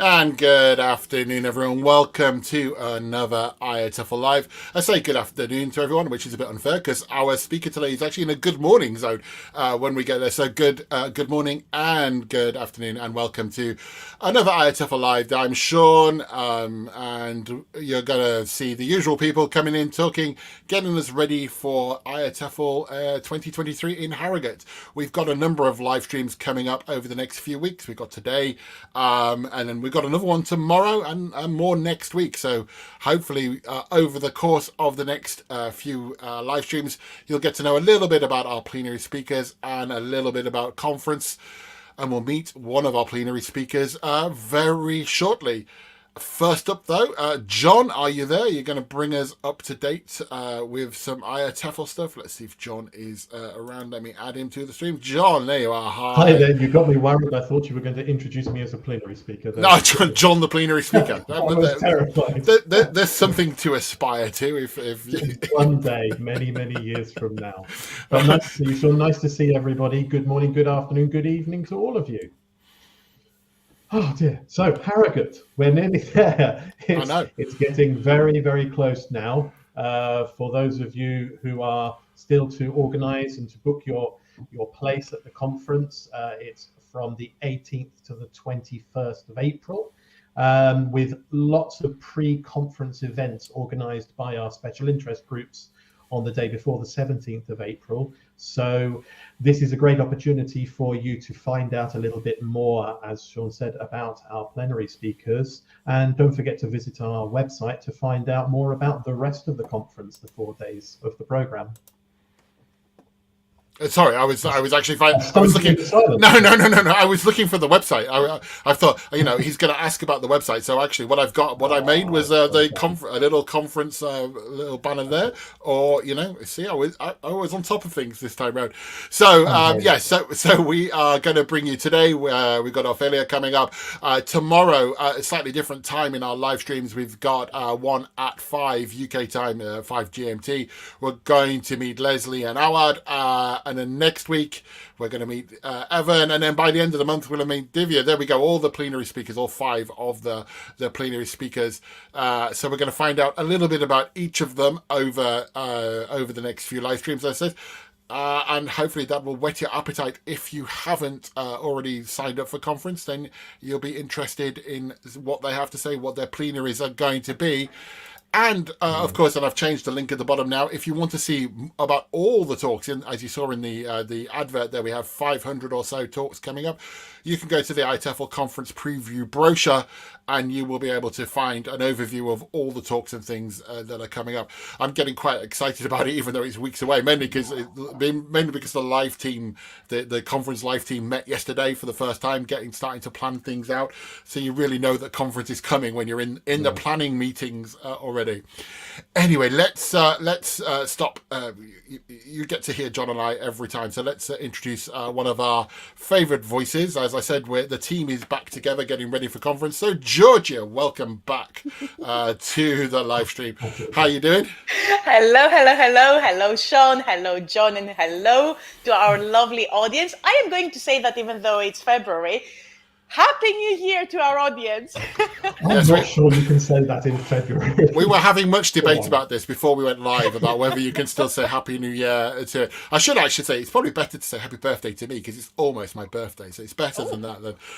And good afternoon, everyone. Welcome to another IATEFL Live. I say good afternoon to everyone, which is a bit unfair because our speaker today is actually in a good morning zone when we get there. So good morning and good afternoon, and welcome to another IATEFL Live. I'm Sean, and you're going to see the usual people coming in, talking, getting us ready for IATEFL 2023 in Harrogate. We've got a number of live streams coming up over the next few weeks. We've got today, and then we've got another one tomorrow and more next week. So hopefully over the course of the next few live streams, you'll get to know a little bit about our plenary speakers and a little bit about conference. And we'll meet one of our plenary speakers very shortly. First up, though, John, are you there? You're going to bring us up to date with some IATEFL stuff. Let's see if John is around. Let me add him to the stream. John, there you are. Hi there. You got me worried. I thought you were going to introduce me as a plenary speaker. No, John, the plenary speaker. I was terrified. There's something to aspire to. If One day, many years from now. But nice to see you, Sean. Nice to see everybody. Good morning, good afternoon, good evening to all of you. Oh dear. So Harrogate, we're nearly there. I know. It's getting very close now. For those of you who are still to organise and to book your place at the conference, it's from the 18th to the 21st of April, with lots of pre-conference events organised by our special interest groups on the day before the 17th of April. So this is a great opportunity for you to find out a little bit more, as Sean said, about our plenary speakers. And don't forget to visit our website to find out more about the rest of the conference, the 4 days of the programme. Sorry, I was actually fine. I was looking. No. I was looking for the website. I thought, he's going to ask about the website. So actually, what I made was a little conference, little banner there. Or see, I was on top of things this time around. So so we are going to bring you today. We've got Ofelia coming up tomorrow. A slightly different time in our live streams. We've got one at 5 UK time, 5 GMT. We're going to meet Leslie and Awad. And then next week, we're going to meet Evan. And then by the end of the month, we'll meet Divya. There we go. All the plenary speakers, all 5 of the plenary speakers. So we're going to find out a little bit about each of them over the next few live streams, as I said. And hopefully that will whet your appetite. If you haven't already signed up for conference, then you'll be interested in what they have to say, what their plenaries are going to be. And of course, and I've changed the link at the bottom now. If you want to see about all the talks, as you saw in the advert there, we have 500 or so talks coming up. You can go to the IATEFL conference preview brochure, and you will be able to find an overview of all the talks and things that are coming up. I'm getting quite excited about it, even though it's weeks away, mainly because the live team, the conference live team, met yesterday for the first time, starting to plan things out. So you really know that conference is coming when you're in the planning meetings already. Anyway, let's stop. You get to hear John and I every time, so let's introduce one of our favourite voices. As I said, the team is back together, getting ready for conference. So Georgia, welcome back to the live stream. How are you doing? Hello, Sean. Hello, John, and hello to our lovely audience. I am going to say that even though it's February, Happy New Year to our audience. I'm not sure you can say that in February. We were having much debate about this before we went live, about whether you can still say Happy New Year to... I should say it's probably better to say Happy Birthday to me, because it's almost my birthday, so it's better than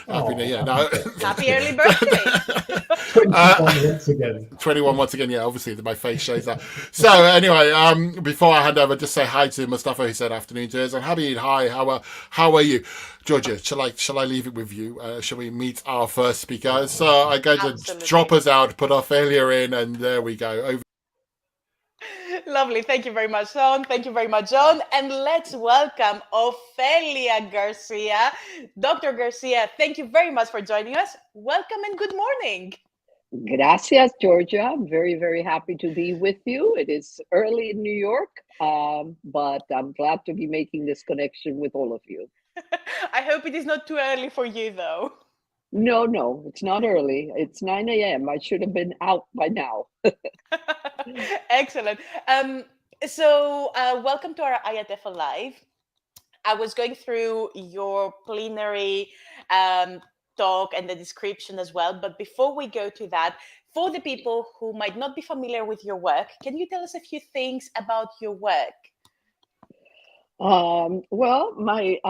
Happy New Year. No. Happy early birthday. 21 once again. 21 once again, yeah, obviously my face shows that. So anyway, before I hand over, just say hi to Mustafa, who said afternoon to us, and Habib, hi, how are you? Georgia, shall I leave it with you? Shall we meet our first speaker? So I'm going to drop us out, put Ofelia in, and there we go. Over. Lovely. Thank you very much, Sean. Thank you very much, John. And let's welcome Ofelia García. Dr. Garcia, thank you very much for joining us. Welcome and good morning. Gracias, Georgia. I'm very happy to be with you. It is early in New York, but I'm glad to be making this connection with all of you. I hope it is not too early for you, though. No, it's not early. It's 9 a.m. I should have been out by now. Excellent. So welcome to our IATEFL Live. I was going through your plenary talk and the description as well. But before we go to that, for the people who might not be familiar with your work, can you tell us a few things about your work? Well,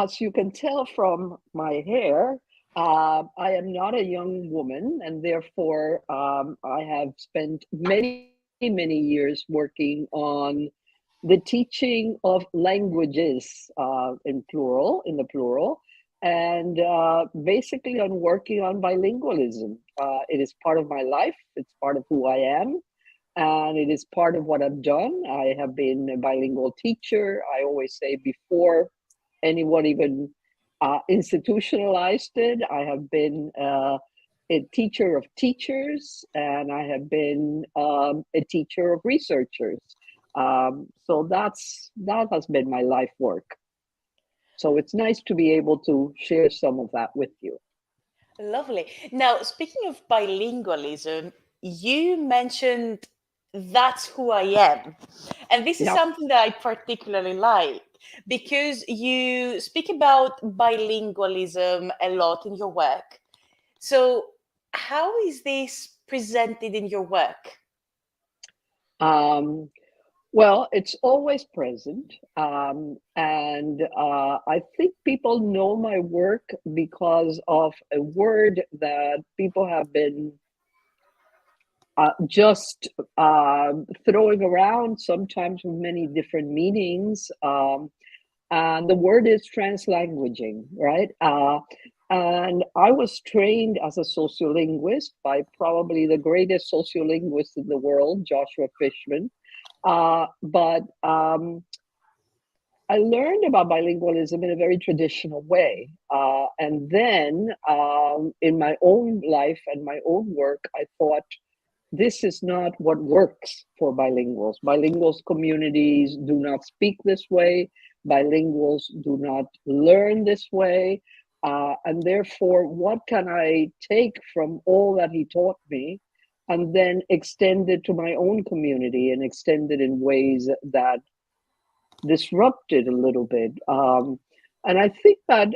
as you can tell from my hair, I am not a young woman, and therefore I have spent many, many years working on the teaching of languages in the plural, and basically on working on bilingualism. It is part of my life. It's part of who I am. And it is part of what I've done. I have been a bilingual teacher. I always say before anyone even institutionalized it, I have been a teacher of teachers, and I have been a teacher of researchers. So that has been my life work. So it's nice to be able to share some of that with you. Lovely. Now, speaking of bilingualism, you mentioned that's who I am. And this is Yep. something that I particularly like because you speak about bilingualism a lot in your work. So, how is this presented in your work? Well, it's always present. And I think people know my work because of a word that people have been just throwing around, sometimes with many different meanings. And the word is translanguaging, right? And I was trained as a sociolinguist by probably the greatest sociolinguist in the world, Joshua Fishman. But I learned about bilingualism in a very traditional way. And then in my own life and my own work, I thought, this is not what works for bilinguals. Bilinguals communities do not speak this way. Bilinguals do not learn this way. And therefore, what can I take from all that he taught me and then extend it to my own community and extend it in ways that disrupted a little bit? And I think that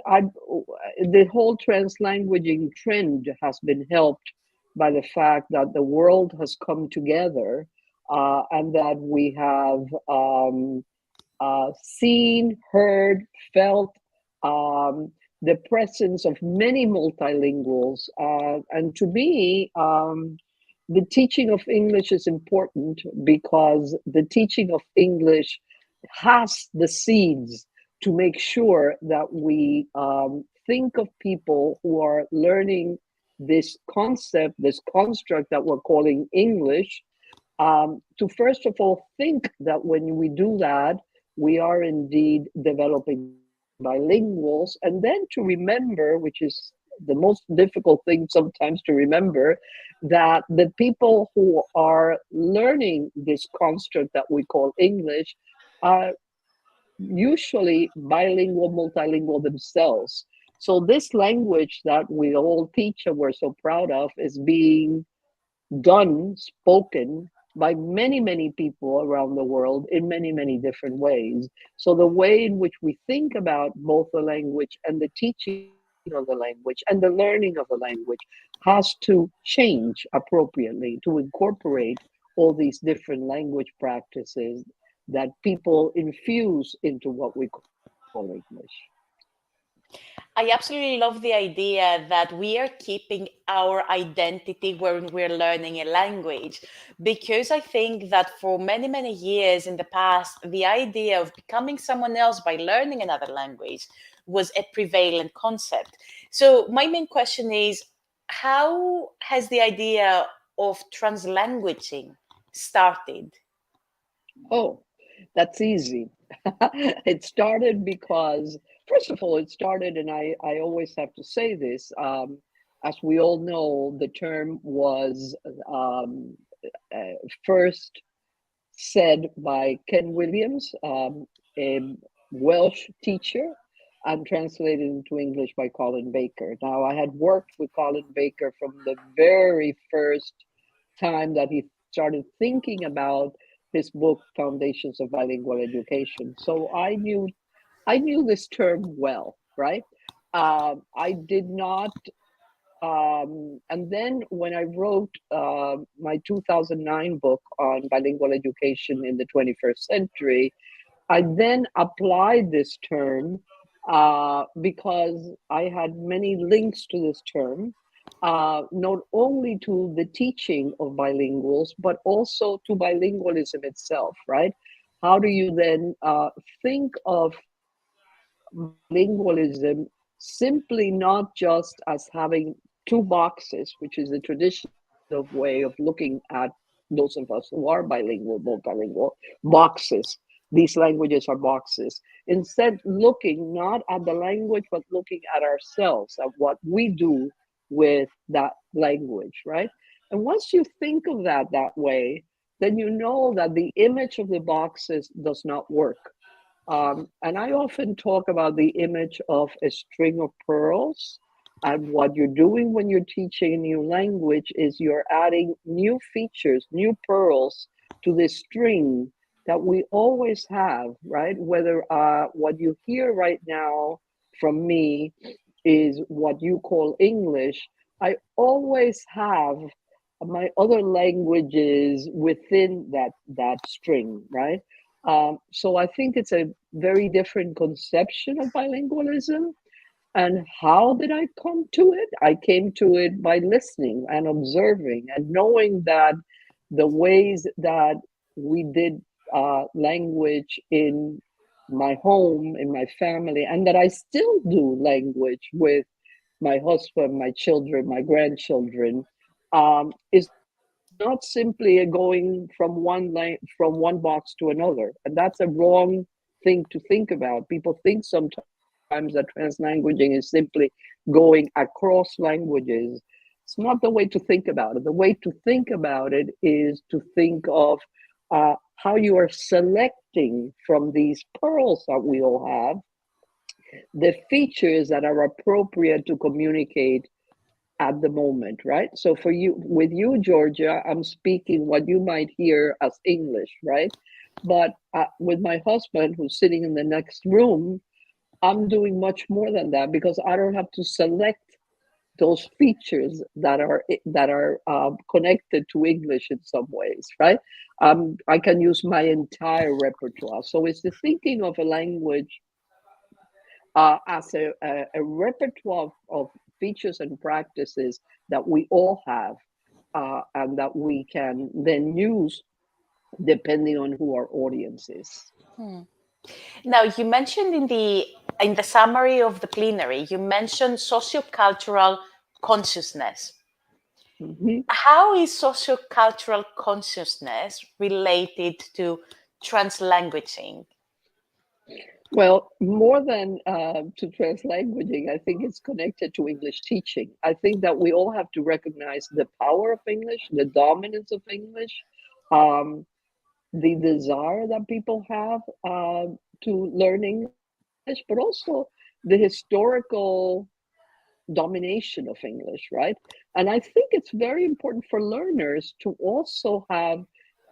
the whole translanguaging trend has been helped by the fact that the world has come together and that we have seen, heard, felt the presence of many multilinguals. And to me, the teaching of English is important because the teaching of English has the seeds to make sure that we think of people who are learning this concept, this construct that we're calling English, to first of all think that when we do that, we are indeed developing bilinguals, and then to remember, which is the most difficult thing sometimes to remember, that the people who are learning this construct that we call English are usually bilingual, multilingual themselves. So this language that we all teach and we're so proud of is being done, spoken by many, many people around the world in many, many different ways. So the way in which we think about both the language and the teaching of the language and the learning of the language has to change appropriately to incorporate all these different language practices that people infuse into what we call English. I absolutely love the idea that we are keeping our identity when we're learning a language, because I think that for many, many years in the past, the idea of becoming someone else by learning another language was a prevalent concept. So my main question is, how has the idea of translanguaging started? Oh, that's easy. It started because, first of all, it started, and I always have to say this, as we all know, the term was first said by Ken Williams, a Welsh teacher, and translated into English by Colin Baker. Now, I had worked with Colin Baker from the very first time that he started thinking about his book, Foundations of Bilingual Education. So I knew this term well, right? I did not and then when I wrote my 2009 book on bilingual education in the 21st century, I then applied this term because I had many links to this term, not only to the teaching of bilinguals, but also to bilingualism itself, right? How do you then think of bilingualism simply not just as having two boxes, which is the traditional way of looking at those of us who are bilingual, multilingual, boxes. These languages are boxes. Instead, looking not at the language, but looking at ourselves, at what we do with that language, right? And once you think of that way, then you know that the image of the boxes does not work. And I often talk about the image of a string of pearls. And what you're doing when you're teaching a new language is you're adding new features, new pearls to the string that we always have, right? Whether what you hear right now from me is what you call English, I always have my other languages within that string, right? So I think it's a very different conception of bilingualism. And how did I come to it? I came to it by listening and observing and knowing that the ways that we did language in my home, in my family, and that I still do language with my husband, my children, my grandchildren, is not simply a going from one box to another, and that's a wrong thing to think about. People think sometimes that translanguaging is simply going across languages. It's not the way to think about it. The way to think about it is to think of how you are selecting from these pearls that we all have the features that are appropriate to communicate at the moment, right? So for you, with you, Georgia, I'm speaking what you might hear as English, right? But with my husband, who's sitting in the next room, I'm doing much more than that because I don't have to select those features that are connected to English in some ways, right? I can use my entire repertoire. So it's the thinking of a language as a repertoire of features and practices that we all have and that we can then use depending on who our audience is. Now, you mentioned in the summary of the plenary, you mentioned sociocultural consciousness. Mm-hmm. How is sociocultural consciousness related to translanguaging? Well, more than to translanguaging, I think it's connected to English teaching. I think that we all have to recognize the power of English, the dominance of English, the desire that people have to learn English, but also the historical domination of English, right? And I think it's very important for learners to also have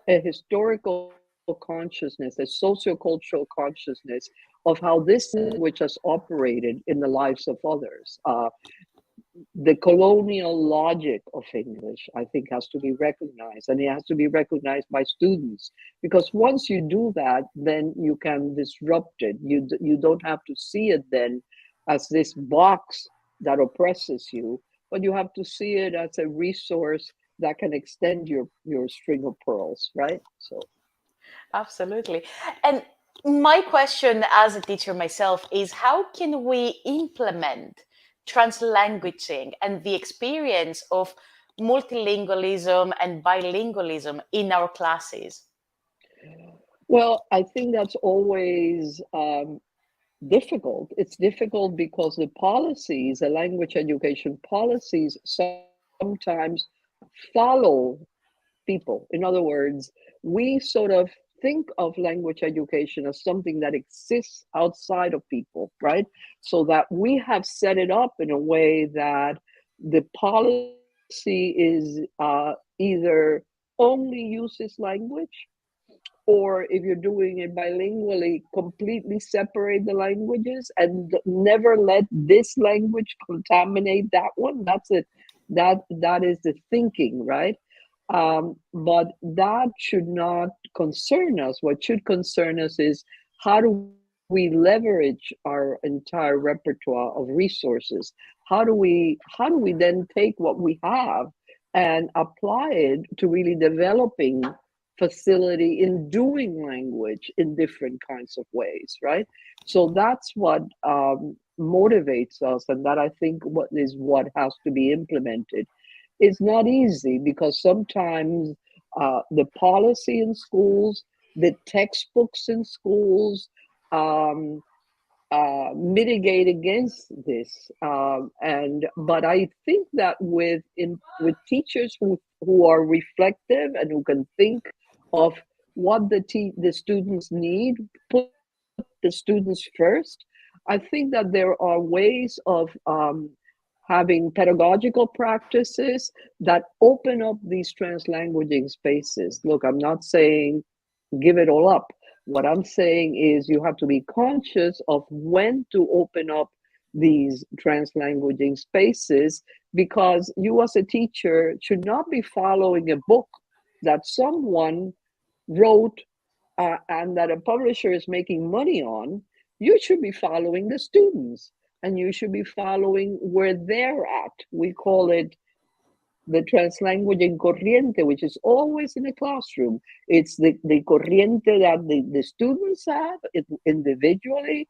a historical consciousness, a sociocultural consciousness of how this language has operated in the lives of others. The colonial logic of English, I think, has to be recognized, and it has to be recognized by students. Because once you do that, then you can disrupt it. You don't have to see it then as this box that oppresses you, but you have to see it as a resource that can extend your string of pearls, right? So, absolutely. And my question as a teacher myself is, how can we implement translanguaging and the experience of multilingualism and bilingualism in our classes? well, I think that's always difficult. It's difficult because the policies, the language education policies, sometimes follow people. In other words, we sort of think of language education as something that exists outside of people, right? So that we have set it up in a way that the policy is either only uses language or if you're doing it bilingually, completely separate the languages and never let this language contaminate that one. That's it. That is the thinking, right? But that should not concern us. What should concern us is how do we leverage our entire repertoire of resources? How do we then take what we have and apply it to really developing facility in doing language in different kinds of ways, right? So that's what motivates us, and that I think what has to be implemented. It's not easy because sometimes the policy in schools, the textbooks in schools, mitigate against this. But I think that with teachers who are reflective and who can think of what the students need, put the students first, I think that there are ways of having pedagogical practices that open up these translanguaging spaces. Look, I'm not saying give it all up. What I'm saying is you have to be conscious of when to open up these translanguaging spaces, because you as a teacher should not be following a book that someone wrote and that a publisher is making money on. You should be following the students, and you should be following where they're at. We call it the translanguaging corriente, which is always in the classroom. It's the corriente that the students have individually,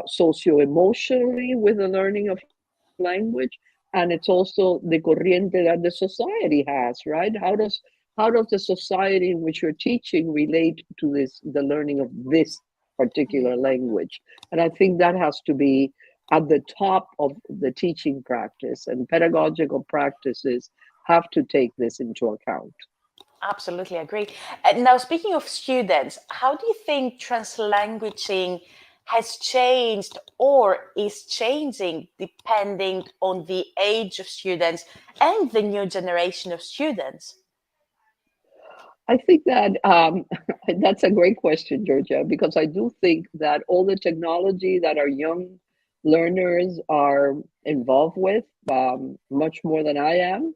socio-emotionally with the learning of language. And it's also the corriente that the society has, right? How does the society in which you're teaching relate to the learning of this particular language? And I think that has to be at the top of the teaching practice, and pedagogical practices have to take this into account. Absolutely agree. Now, speaking of students, how do you think translanguaging has changed or is changing depending on the age of students and the new generation of students? I think that that's a great question, Georgia, because I do think that all the technology that our young learners are involved with, much more than I am,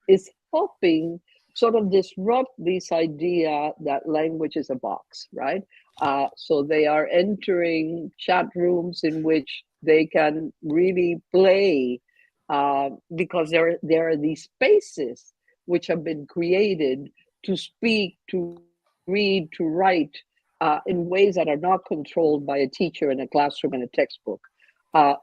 is helping sort of disrupt this idea that language is a box, right? So they are entering chat rooms in which they can really play, because there are these spaces which have been created to speak, to read, to write in ways that are not controlled by a teacher in a classroom and a textbook.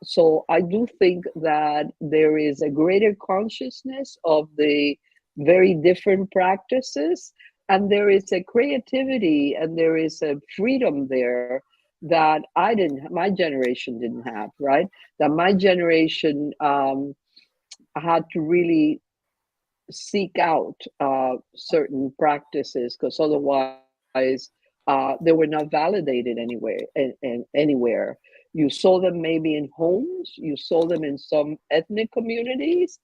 So I do think that there is a greater consciousness of the very different practices, and there is a creativity and there is a freedom there that my generation didn't have, right? That my generation had to really seek out certain practices, because otherwise they were not validated anywhere. You saw them maybe in homes, you saw them in some ethnic communities,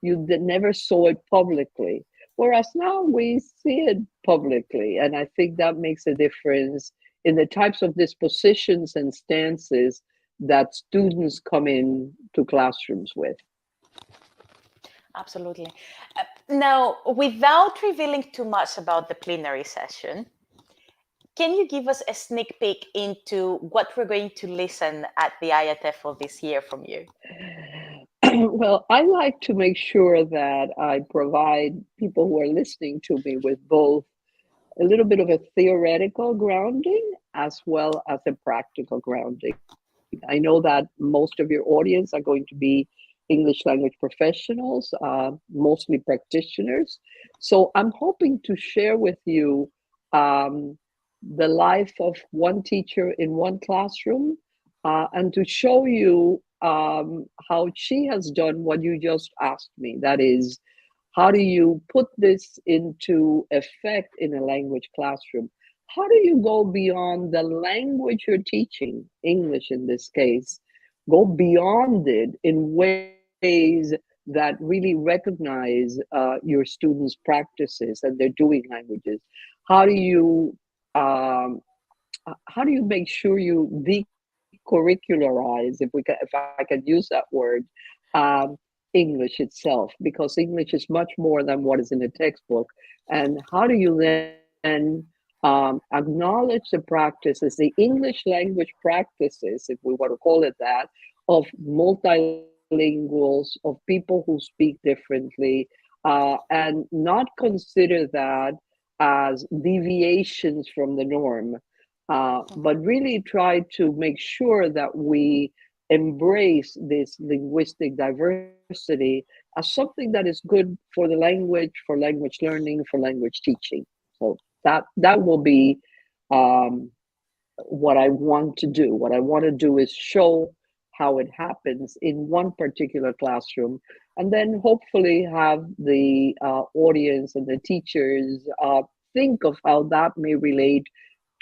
you never saw it publicly. Whereas now we see it publicly, and I think that makes a difference in the types of dispositions and stances that students come in to classrooms with. Absolutely. Now, without revealing too much about the plenary session, can you give us a sneak peek into what we're going to listen at the IATEFL this year from you? Well, I like to make sure that I provide people who are listening to me with both a little bit of a theoretical grounding as well as a practical grounding. I know that most of your audience are going to be English language professionals, mostly practitioners. So I'm hoping to share with you the life of one teacher in one classroom, and to show you how she has done what you just asked me. That is, how do you put this into effect in a language classroom? How do you go beyond the language you're teaching, English in this case, go beyond it in ways that really recognize your students' practices and their doing languages? how do you make sure you decurricularize, if I can use that word, um, English itself, because English is much more than what is in a textbook. And how do you then acknowledge the practices, the English language practices, if we want to call it that, of multilinguals, of people who speak differently, and not consider that as deviations from the norm, but really try to make sure that we embrace this linguistic diversity as something that is good for language learning, for language teaching. So that will be um, what I want to do. What I want to do is show how it happens in one particular classroom, and then hopefully have the audience and the teachers think of how that may relate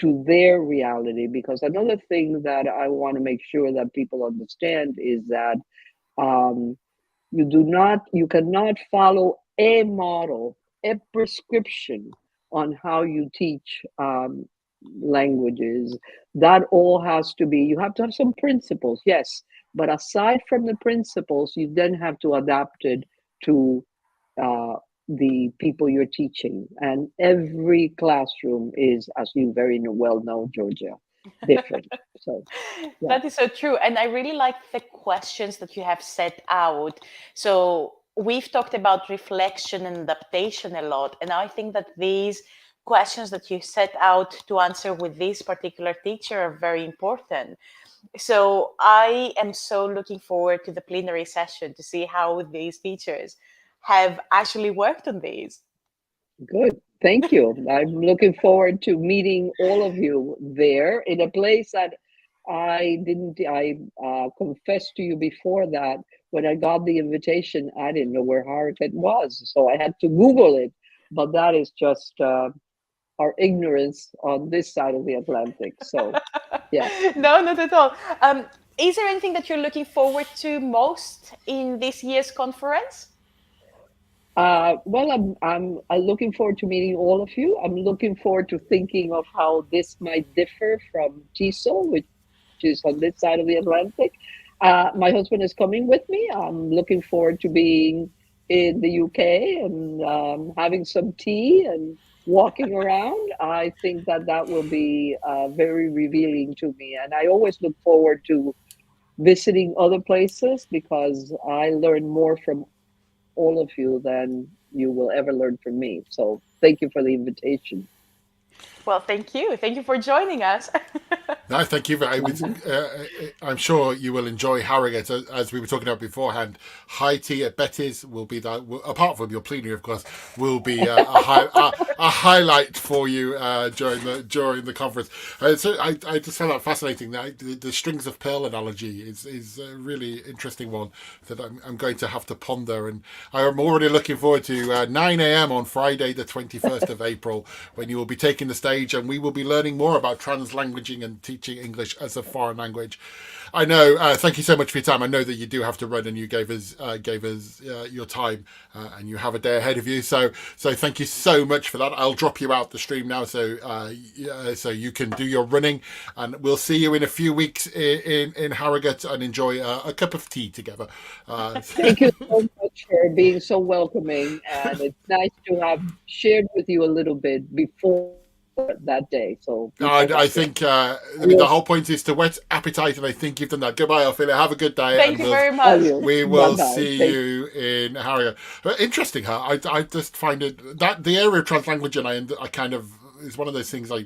to their reality. Because another thing that I want to make sure that people understand is that um, you cannot follow a model, a prescription on how you teach languages. That all has to be, you have to have some principles, yes, but aside from the principles, you then have to adapt it to uh, the people you're teaching. And every classroom is, as you very well know, Georgia, different. So yeah. That is so true. And I really like the questions that you have set out. So we've talked about reflection and adaptation a lot. And I think that these questions that you set out to answer with this particular teacher are very important. So I am so looking forward to the plenary session to see how these teachers have actually worked on these. Good. Thank you. I'm looking forward to meeting all of you there in a place that I confessed to you before that when I got the invitation, I didn't know where Harrogate was. So I had to Google it. But that is just our ignorance on this side of the Atlantic. So, yeah. No, not at all. Is there anything that you're looking forward to most in this year's conference? Well, I'm looking forward to meeting all of you. I'm looking forward to thinking of how this might differ from TESOL, which is on this side of the Atlantic. My husband is coming with me. I'm looking forward to being in the UK and having some tea and walking around. I think that will be very revealing to me. And I always look forward to visiting other places because I learn more from all of you than you will ever learn from me. So thank you for the invitation. Well, thank you. Thank you for joining us. No, thank you. I'm sure you will enjoy Harrogate, as we were talking about beforehand. High tea at Betty's will be that. Apart from your plenary, of course, will be a highlight for you during the conference. So I just found that fascinating. The strings of pearl analogy is a really interesting one that I'm going to have to ponder, and I'm already looking forward to 9 a.m. on Friday, the 21st of April, when you will be taking the stage, and we will be learning more about translanguaging and teaching English as a foreign language. I know. Thank you so much for your time. I know that you do have to run, and you gave us your time, and you have a day ahead of you. So thank you so much for that. I'll drop you out the stream now, so you can do your running, and we'll see you in a few weeks in Harrogate and enjoy a cup of tea together. Thank you so much for being so welcoming, and it's nice to have shared with you a little bit before that day. So I think the whole point is to whet appetite, and I think you've done that. Goodbye, Ofelia. Have a good day. Thank you very much. We will see you in Harrogate. Interesting, huh? I just find it that the area of translanguaging I kind of is one of those things I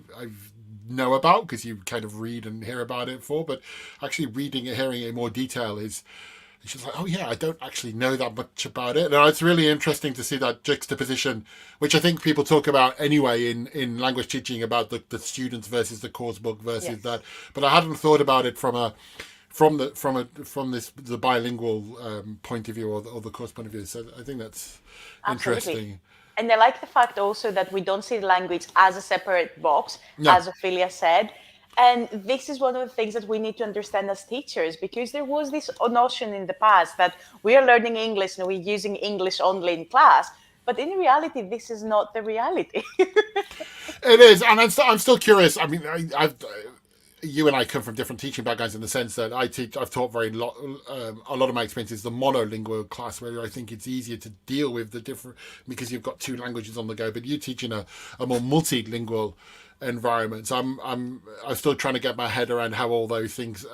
know about because you kind of read and hear about it but actually reading it, hearing it in more detail is. It's just like, oh yeah, I don't actually know that much about it. And it's really interesting to see that juxtaposition, which I think people talk about anyway in language teaching about the students versus the course book versus that. But I hadn't thought about it from the bilingual point of view or the course point of view. So I think that's interesting. And I like the fact also that we don't see the language as a separate box, as Ofelia said. And this is one of the things that we need to understand as teachers, because there was this notion in the past that we are learning English and we're using English only in class. But in reality, this is not the reality. It is, and I'm still curious. I mean, you and I come from different teaching backgrounds in the sense that I've taught a lot of my experience is the monolingual class, where I think it's easier to deal with the different, because you've got two languages on the go, but you teach in a more multilingual environment. So I'm still trying to get my head around how all those things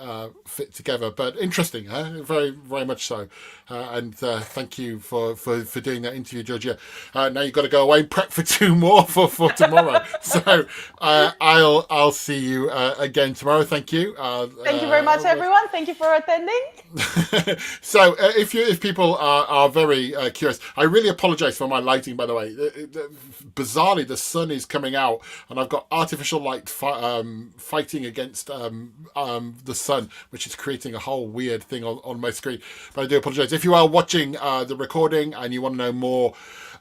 fit together. But interesting, huh? Very, very much so. And thank you for doing that interview, Georgia. Now you've got to go away and prep for two more for tomorrow. So I'll see you again tomorrow. Thank you. Thank you very much, everyone. Thank you for attending. So if people are very curious, I really apologize for my lighting, by the way. Bizarrely, the sun is coming out and I've got artificial light fighting against the sun, which is creating a whole weird thing on my screen. But I do apologize. If you are watching the recording and you want to know more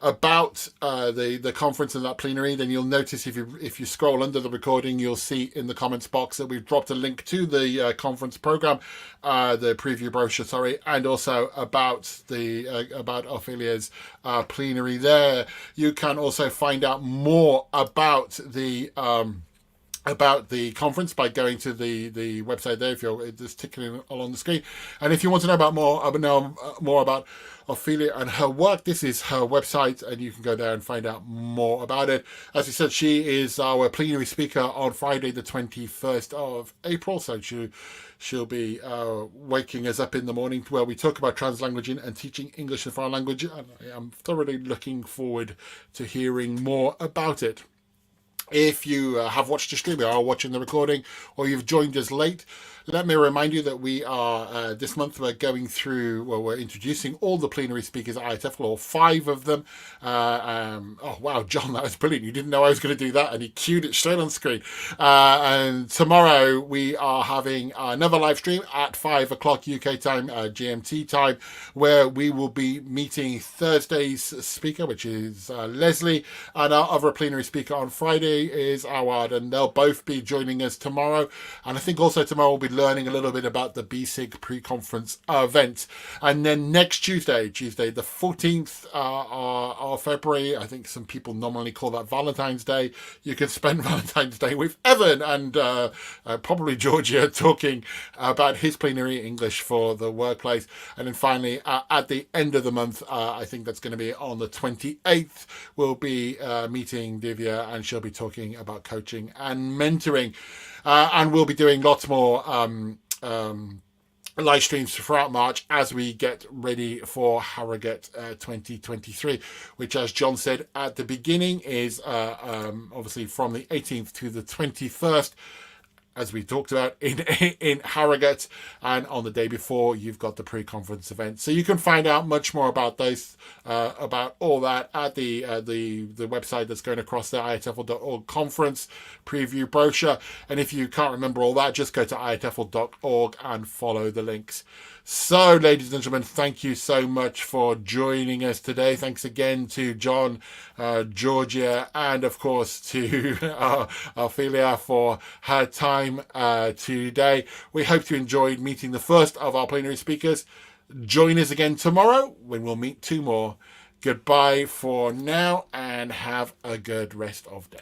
about the conference and that plenary, then you'll notice if you scroll under the recording, you'll see in the comments box that we've dropped a link to the conference program, the preview brochure, and also about Ophelia's plenary there. You can also find out more about the conference by going to the website there, if you're just ticking along the screen. And if you want to know more about Ofelia and her work, this is her website, and you can go there and find out more about it. As I said, she is our plenary speaker on Friday the 21st of April, so she'll be waking us up in the morning where we talk about translanguaging and teaching English as a foreign language, and I am thoroughly looking forward to hearing more about it. If you have watched the stream, or are watching the recording, or you've joined us late, let me remind you that we are, this month, we're introducing all the plenary speakers at IATEFL, or 5 of them. Oh, wow, John, that was brilliant. You didn't know I was going to do that, and he cued it straight on screen. And tomorrow we are having another live stream at 5 o'clock UK time, GMT time, where we will be meeting Thursday's speaker, which is Leslie, and our other plenary speaker on Friday is Awad, and they'll both be joining us tomorrow. And I think also tomorrow we'll be learning a little bit about the BSIG pre-conference event. And then next Tuesday the 14th of February, I think some people normally call that Valentine's Day. You can spend Valentine's Day with Evan and probably Georgia talking about his plenary English for the workplace. And then finally, at the end of the month, I think that's going to be on the 28th, we'll be meeting Divya, and she'll be talking about coaching and mentoring. And we'll be doing lots more live streams throughout March as we get ready for Harrogate 2023, which, as John said at the beginning, is obviously from the 18th to the 21st, as we talked about in Harrogate. And on the day before, you've got the pre-conference event. So you can find out much more about those, about all that at the website that's going across the IATEFL.org conference preview brochure. And if you can't remember all that, just go to IATEFL.org and follow the links. So, ladies and gentlemen, thank you so much for joining us today. Thanks again to John, Georgia, and of course to Ofelia for her time today. We hope you enjoyed meeting the first of our plenary speakers. Join us again tomorrow when we'll meet 2 more. Goodbye for now, and have a good rest of day.